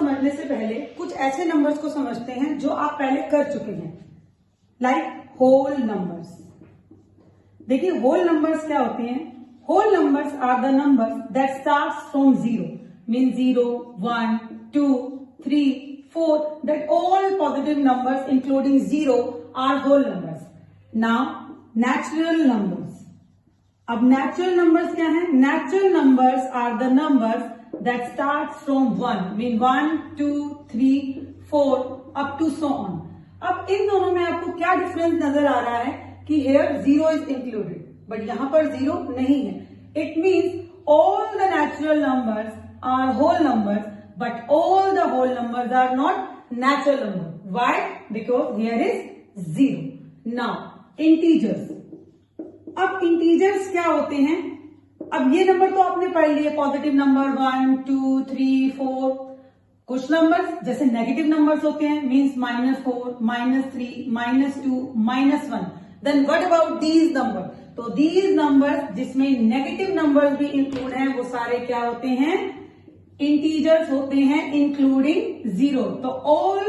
समझने से पहले कुछ ऐसे नंबर्स को समझते हैं जो आप पहले कर चुके हैं, लाइक होल नंबर्स। देखिए होल नंबर्स क्या होते हैं? Whole numbers are the numbers that starts from zero, mean 0, 1, 2, 3, 4, that all positive numbers including 0 are whole numbers. Now natural numbers. अब natural numbers क्या है? Natural numbers are the numbers that starts from 1, mean 1, 2, 3, 4 up to so on. अब इन दोनों में आपको क्या difference नजर आ रहा है कि here 0 is included, but यहाँ पर 0 नहीं है. It means all the natural numbers are whole numbers, but all the whole numbers are not natural numbers. Why? Because here is 0. Now, integers. अब integers क्या होते हैं? अब ये नंबर तो आपने पढ़ लिए, पॉजिटिव नंबर 1, 2, 3, 4. कुछ नंबर्स जैसे नेगेटिव नंबर्स होते हैं, means -4, -3, -2, -1. Then what about these number? तो दीज नंबर्स जिसमें नेगेटिव नंबर्स भी इंक्लूड हैं, वो सारे क्या होते हैं? इंटीजर्स होते हैं, इंक्लूडिंग 0. तो all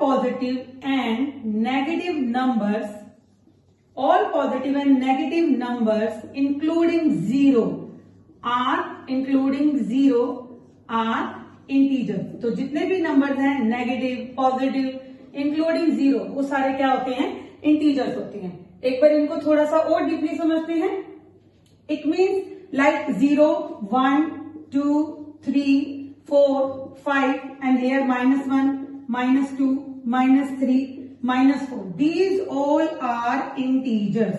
positive and negative numbers, all positive and negative numbers including 0 are integers. तो जितने भी नंबर्स हैं नेगेटिव, पॉजिटिव इंक्लूडिंग 0, वो सारे क्या होते हैं? इंटीजर्स होते हैं. एक बार इनको थोड़ा सा और डीपली समझते हैं. It means like 0, 1, 2, 3, 4, 5 and here -1, -2, -3, -4. These all are integers.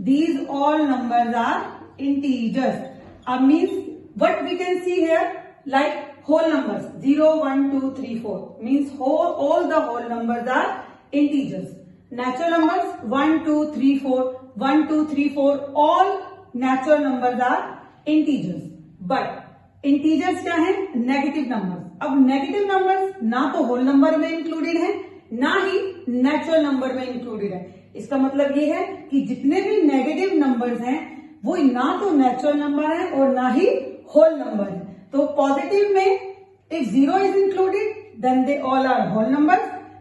These all numbers are integers. Means what we can see here, like whole numbers 0, 1, 2, 3, 4 means all the whole numbers are integers. Natural numbers 1, 2, 3, 4, 1, 2, 3, 4 all natural numbers are integers. But integers क्या है? Negative numbers. अब negative numbers ना तो whole number में included है, ना ही natural number में included है. इसका मतलब ये है कि जितने भी नेगेटिव नंबर्स हैं वो ना तो नेचुरल नंबर है और ना ही होल नंबर है. तो पॉजिटिव में if 0 is included then they all are whole numbers.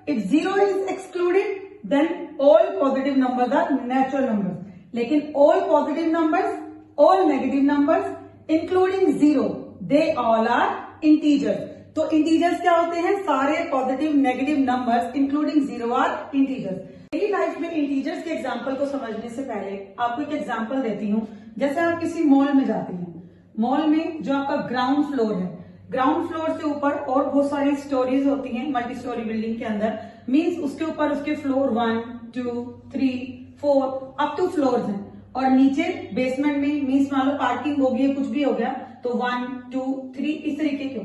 If 0 is excluded then all positive numbers are natural numbers. लेकिन all positive numbers, all negative numbers including 0, they all are integers. तो integers क्या होते हैं? सारे positive negative numbers including 0 are integers. Daily life में integers के example को समझने से पहले आपको एक एग्जांपल देती हूं. जैसे आप किसी मॉल में जाते हैं, मॉल में जो आपका ग्राउंड फ्लोर है, ग्राउंड फ्लोर से ऊपर और बहुत सारी स्टोरीज होती हैं मल्टी स्टोरी बिल्डिंग के अंदर. मीन्स उसके ऊपर उसके फ्लोर 1, 2, 3, 4 अप टू फ्लोर हैं, और नीचे बेसमेंट में मीन्स मान लो पार्किंग हो गई, कुछ भी हो गया, तो 1, 2, 3 इस तरीके के.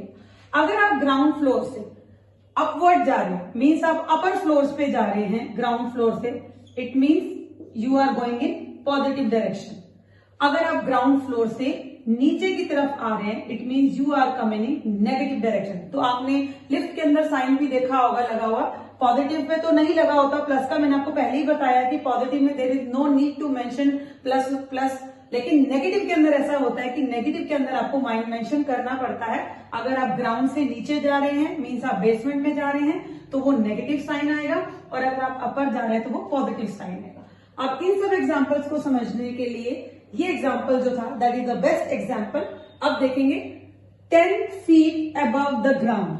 अगर आप ग्राउंड फ्लोर से अपवर्ड जा रहे हैं, मीन्स आप अपर फ्लोर्स पे जा रहे हैं ग्राउंड फ्लोर से, it means you are going in positive direction. अगर आप ग्राउंड फ्लोर से नीचे की तरफ आ रहे हैं, it means you are coming in negative direction. तो आपने लिफ्ट के अंदर साइन भी देखा होगा लगा हुआ, पॉजिटिव पे तो नहीं लगा होता प्लस का. मैंने आपको पहले ही बताया कि पॉजिटिव में there is no need to mention plus. लेकिन नेगेटिव के अंदर ऐसा होता है कि नेगेटिव के अंदर आपको माइंड मेंशन करना पड़ता है. अगर आप ग्राउंड से नीचे जा रहे हैं, मीन्स आप बेसमेंट में जा रहे हैं, तो वो नेगेटिव साइन आएगा, और अगर आप अपर जा रहे हैं तो वो पॉजिटिव साइन आएगा. अब इन सब एग्जांपल्स को समझने के लिए ये एग्जांपल जो था that is the best example. अब देखेंगे 10 feet above the ground.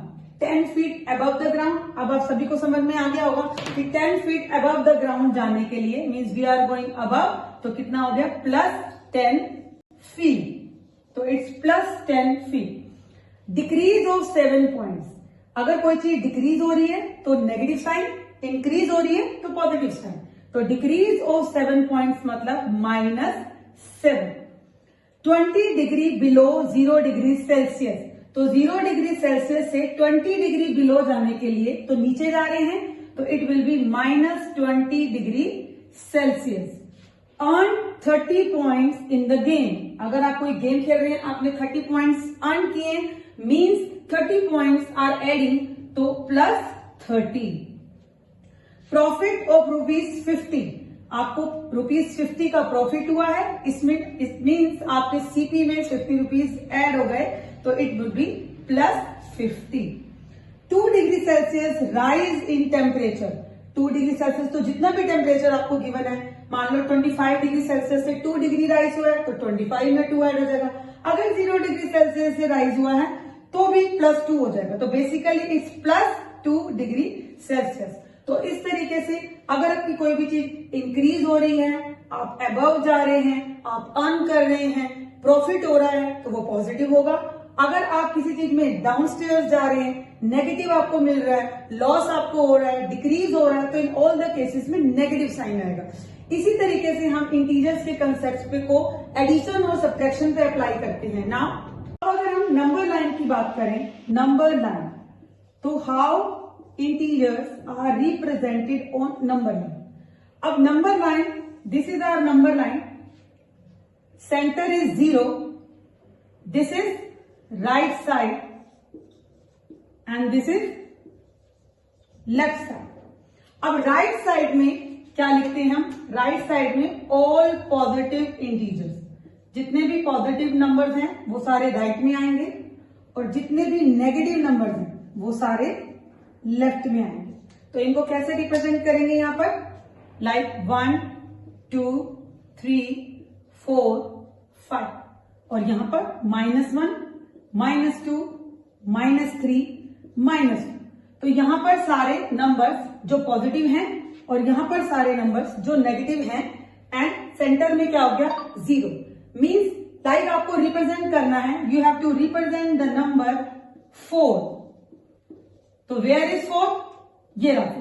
10 feet above the ground. अब आप सभी को समझ में आ गया होगा कि 10 feet above the ground जाने के लिए means we are going above, तो कितना हो गया? +10 feet. तो it's +10 feet. Decrease of 7 points. अगर कोई चीज डिक्रीज हो रही है तो नेगेटिव साइन, इंक्रीज हो रही है तो पॉजिटिव साइन. तो डिक्रीज ऑफ 7 points मतलब -7. 20 डिग्री बिलो 0 डिग्री सेल्सियस. तो 0 डिग्री सेल्सियस से 20 डिग्री बिलो जाने के लिए तो नीचे जा रहे हैं, तो it will be -20 degree Celsius. Earn 30 points in the game. अगर आप कोई गेम खेल रहे हैं, आपने 30 पॉइंट्स अर्न किए, मीन्स 30 पॉइंट्स आर एडिंग, तो +30. Profit of ₹50. आपको ₹50 का प्रॉफिट हुआ है. इसमें इट मीन्स आपके सीपी में ₹50 ऐड हो गए, तो it would be plus 50। 2 degree Celsius rise in temperature. 2 degree Celsius तो जितना भी टेम्परेचर आपको गिवन है, मान लो 25 डिग्री सेल्सियस से 2 डिग्री राइज हुआ है तो 25 में 2 ऐड हो जाएगा। अगर 0 डिग्री सेल्सियस से राइज हुआ है तो भी +2 हो जाएगा। तो बेसिकली इट्स +2 डिग्री सेल्सियस। तो इस तरीके से अगर आपकी कोई भी चीज इंक्रीज हो रही है, आप अबव जा रहे हैं, आप अर्न कर रहे हैं, प्रॉफिट हो रहा है, तो वो पॉजिटिव होगा। अगर आप किसी चीज में डाउनस्टेयर्स जा रहे हैं, नेगेटिव आपको मिल रहा है, लॉस आपको हो रहा है, डिक्रीज हो रहा है, तो इन ऑल द केसेस में नेगेटिव साइन आएगा। इसी तरीके से हम इंटीजर्स के कंसेप्ट पे को एडिशन और सब्ट्रैक्शन पे अप्लाई करते हैं ना। अगर हम नंबर लाइन की बात करें, नंबर लाइन, तो how integers are represented on number line. अब number line, this is our number line, centre is 0, this is right side and this is left side. अब राइट साइड में क्या लिखते हैं हम? राइट साइड में all positive integers, जितने भी पॉजिटिव नंबर्स हैं वो सारे राइट में आएंगे और जितने भी नेगेटिव नंबर्स हैं वो सारे लेफ्ट में आएंगे। तो इनको कैसे रिप्रेजेंट करेंगे यहां पर? लाइक 1 2 3 4 5 और यहां पर -1 -2 -3 -2। तो यहां पर सारे नंबर्स जो पॉजिटिव हैं और यहां पर सारे नंबर्स जो नेगेटिव हैं एंड सेंटर में क्या हो गया? 0। मीन्स लाइक आपको रिप्रेजेंट करना है, you have to represent the number 4। तो वेयर इज 4? ये रखो।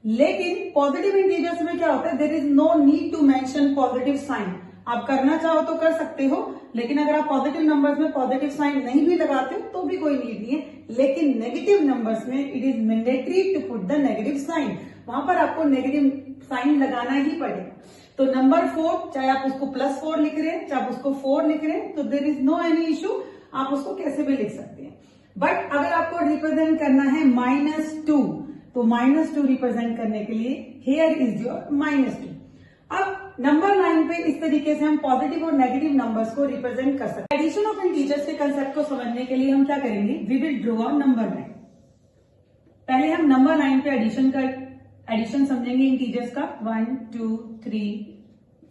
लेकिन पॉजिटिव इंटीजर्स में क्या होता है? There is no need to mention positive sign. आप करना चाहो तो कर सकते हो, लेकिन अगर आप पॉजिटिव नंबर्स में पॉजिटिव साइन नहीं भी लगाते हो तो भी कोई नीड नहीं है। लेकिन नेगेटिव नंबर्स में it is mandatory to put the negative sign. वहां पर आपको नेगेटिव साइन लगाना ही पड़ेगा। तो नंबर 4, चाहे आप उसको +4 लिख रहे हैं, चाहे आप उसको 4 लिख रहे हैं, तो there is no any issue, आप उसको कैसे भी लिख सकते हैं। बट अगर आपको रिप्रेजेंट करना है -2, तो -2 रिप्रेजेंट करने के लिए हियर इज योर -2। अब नंबर लाइन पे इस तरीके से हम पॉजिटिव और नेगेटिव नंबर्स को रिप्रेजेंट कर सकते हैं। एडिशन ऑफ इंटीजर्स के कंसेप्ट को समझने के लिए हम क्या करेंगे? We will draw a number line. पहले हम नंबर लाइन पे एडिशन समझेंगे इंटीजर्स का। 1 2 3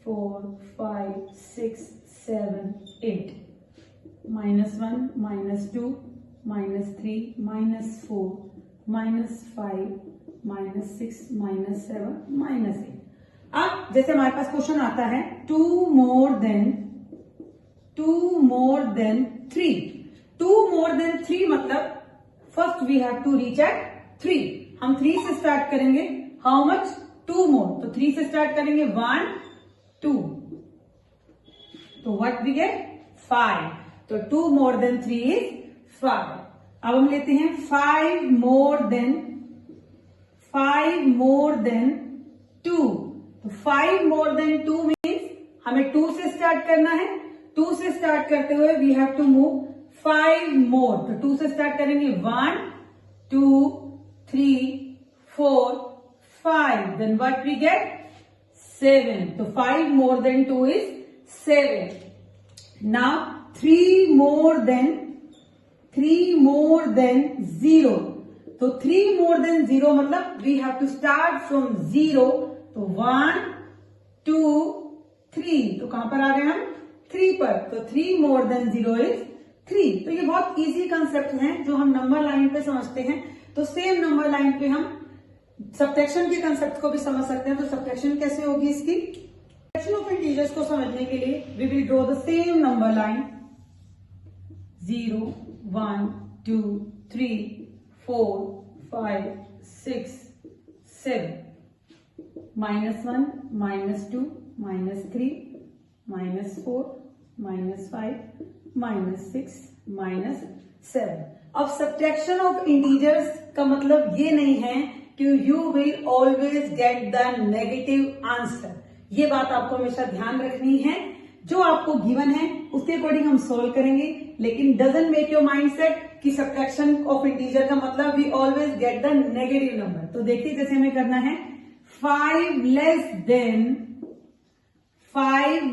4 5 6 7 8 -1 -2 -3 -4 -5 -6 -7 -8। अब जैसे हमारे पास क्वेश्चन आता है 2 more than 3। 2 more than 3 मतलब first we have to reach at 3। हम 3 से स्टार्ट करेंगे। How much? 2 more। तो 3 से स्टार्ट करेंगे 1 2, तो व्हाट वी गेट? 5। तो 2 more than 3 इज 5। अब हम लेते हैं 5 more than 2। तो 5 more than 2 मीन्स हमें 2 से स्टार्ट करना है। 2 से स्टार्ट करते हुए we have to move 5 more। तो 2 से स्टार्ट करेंगे 1 2 3 4 5, देन व्हाट वी गेट? 7। तो 5 more than 2 is 7। Now 3 more than 0। तो 3 more than 0 मतलब we have to start from 0। तो 1 2 3, तो कहां पर आ गए हम? 3 पर। तो 3 more than 0 इज 3। तो ये बहुत इजी कंसेप्ट है जो हम नंबर लाइन पे समझते हैं। तो सेम नंबर लाइन पे हम सब्ट्रैक्शन के कंसेप्ट को भी समझ सकते हैं। तो सब्ट्रैक्शन कैसे होगी इसकी? सब्ट्रैक्शन ऑफ इंटीजर्स को समझने के लिए we will draw the same number line 0 1 2 3 4 5 6 7 -1 -2 -3 -4 -5 -6 -7। अब सब्ट्रैक्शन ऑफ इंटीजर्स का मतलब ये नहीं है कि you will always get the negative answer. ये बात आपको हमेशा ध्यान रखनी है। जो आपको गिवन है उसके अकॉर्डिंग हम सोल्व करेंगे, लेकिन डजंट मेक योर माइंडसेट कि सब्ट्रैक्शन ऑफ इंटीजर का मतलब we always get the negative number. तो देखिए जैसे हमें करना है 5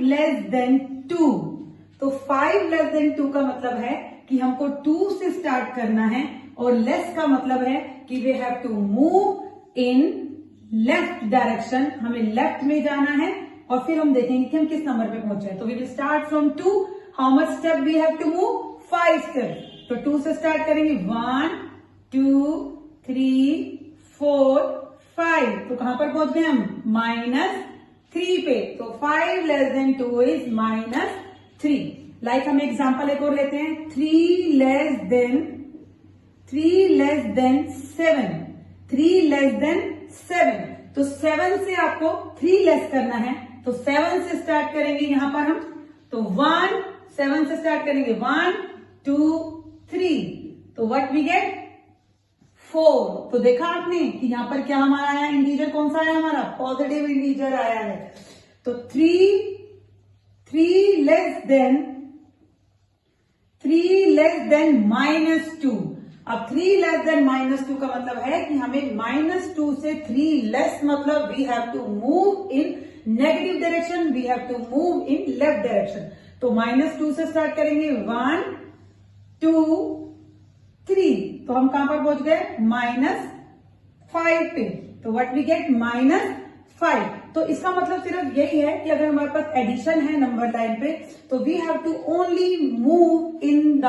less than 2। तो 5 less than 2 का मतलब है कि हमको 2 से स्टार्ट करना है और लेस का मतलब है कि we have to move in left direction, हमें लेफ्ट में जाना है और फिर हम देखेंगे कि हम किस नंबर पे पहुंचे। तो we will start from 2, how much step we have to move, 5 step. तो 2 से स्टार्ट करेंगे, 1 2 3 4 5। तो कहां पर पहुंच गए हम, -3 पे। तो 5 लेस देन 2 इज -3। लाइक हम एग्जाम्पल एक और लेते हैं, 3 लेस देन 7, 3 लेस देन 7। तो 7 से आपको 3 लेस करना है, तो 7 से स्टार्ट करेंगे यहां पर हम। तो 7 से स्टार्ट करेंगे, 1 2 3। तो व्हाट वी गेट, 4। तो देखा आपने कि यहां पर क्या हमारा आया, इंटीजर कौन सा आया हमारा, पॉजिटिव इंटीजर आया है। तो 3 लेस देन -2। अब 3 लेस देन -2 का मतलब है कि हमें -2 से 3 लेस मतलब we have to move in negative direction, we have to move in left direction. तो -2 से स्टार्ट करेंगे, 1 2 3। तो हम कहां पर पहुंच गए, -5 पे। तो व्हाट वी गेट, -5। तो इसका मतलब सिर्फ यही है कि अगर हमारे पास एडिशन है नंबर लाइन पे, तो we have to only move in the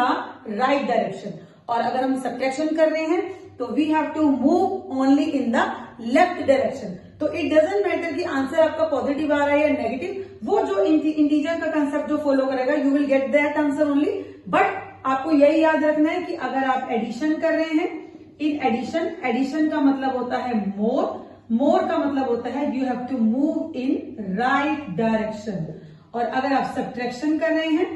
right direction. और अगर हम सब्ट्रैक्शन कर रहे हैं तो we have to move only in the left direction. तो इट डजंट मैटर कि आंसर आपका पॉजिटिव आ रहा है या नेगेटिव, वो जो इंटीजर का कंसेप्ट जो फॉलो करेगा, you will get that answer only. But आपको यही याद रखना है कि अगर आप एडिशन कर रहे हैं, इन एडिशन का मतलब होता है मोर का मतलब होता है you have to move in right direction. और अगर आप सब्ट्रैक्शन कर रहे हैं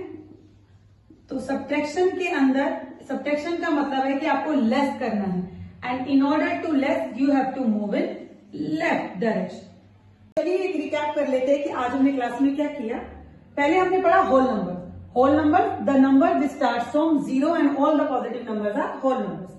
तो सब्ट्रैक्शन के अंदर, सब्ट्रैक्शन का मतलब है कि आपको लेस करना है, and in order to less you have to move in left direction. चलिए एक रिकैप कर लेते हैं कि आज हमने क्लास में क्या किया। पहले हमने पढ़ा whole number, the number which starts from 0 and all the positive numbers are whole numbers.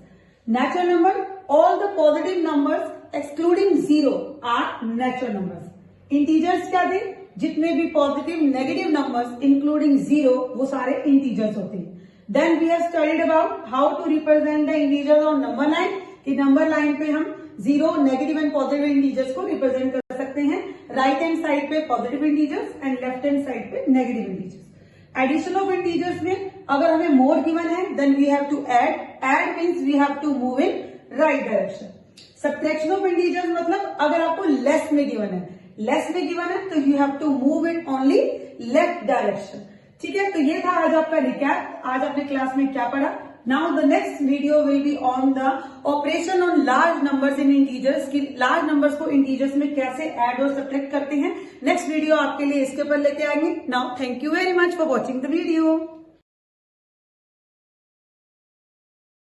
Natural number, all the positive numbers excluding 0 are natural numbers. Integers क्या थे, जितने भी पॉजिटिव नेगेटिव नंबर्स इंक्लूडिंग 0 वो सारे इंटीजर्स होते हैं। Then we have studied about how to represent the integers on number line, कि number line पे हम 0 नेगेटिव एंड पॉजिटिव इंटीजर्स को रिप्रेजेंट कर सकते हैं। राइट हैंड साइड पे positive integers and left hand side पे negative integers. Addition of integers में अगर हमें मोर गिवन है then we have to add means we have to move in right direction. Subtraction of integers मतलब अगर आपको less में गिवन है तो you have to move it only left direction. ठीक है, तो ये था आज आपका रिकैप। आज आपने क्लास में क्या पढ़ा। Now the next video will be on the operation on large numbers in integers, कि लार्ज नंबर्स को इंटीजर्स में कैसे ऐड और सब्ट्रैक्ट करते हैं। नेक्स्ट वीडियो आपके लिए इसके ऊपर लेके आएंगे। Now thank you very much for watching the video.